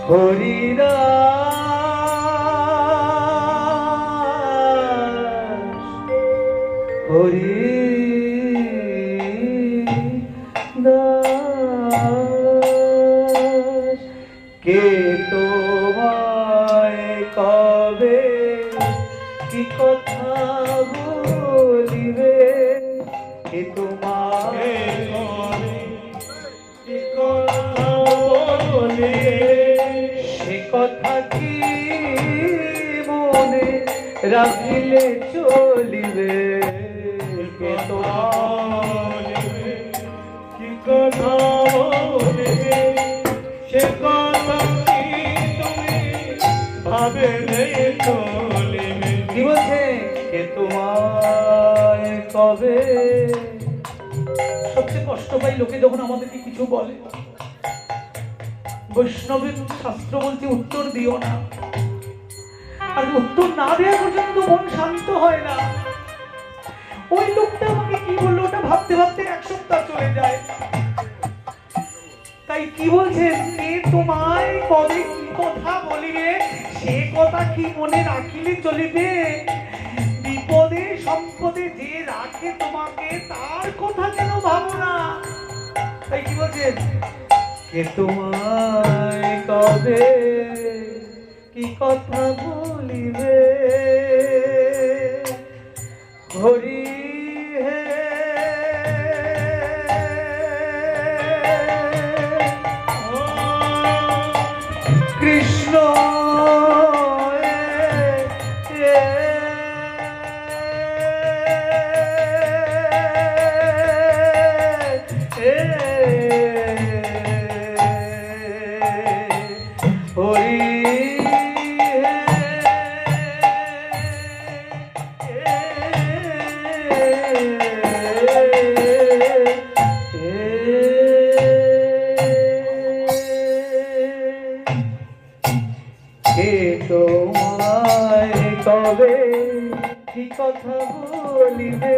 হরিদাস হরিদাস কে তোমায় কবে কি কথা বলিবে, কে তোমায় কি কথা বলিবে, সে কথা কি মনে রাখিলে চলিবে, কে তোমায় কি কথা বলিবে, সে কথা কি তুমি ভাবিলে চলিবে। কি বলছে? কে তোমায় কবে। সবচেয়ে কষ্ট পাই লোকে যখন আমাদেরকে কিছু বলে। বৈষ্ণবের শাস্ত্র বলছে উত্তর দিও না, আর উত্তর না দেওয়া পর্যন্ত মন শান্ত হয় না। ওই লোকটা আমাকে কি বললো ওটা ভাবতে ভাবতে এক সপ্তাহ চলে যায়। তাই কি বলছে? কে তোমায় কবে কি কথা বলিবে, সে কথা কি মনে রাখিলে চলিবে, বিপদে সম্পদে যে রাখে তোমাকে তার কথা কেন ভাবো না। তাই কি বলছে? কে তোমায় কবে কি কথা বলিবে, হরি হে কৃষ্ণ কে তোমায় কবে কি কথা বলিবে।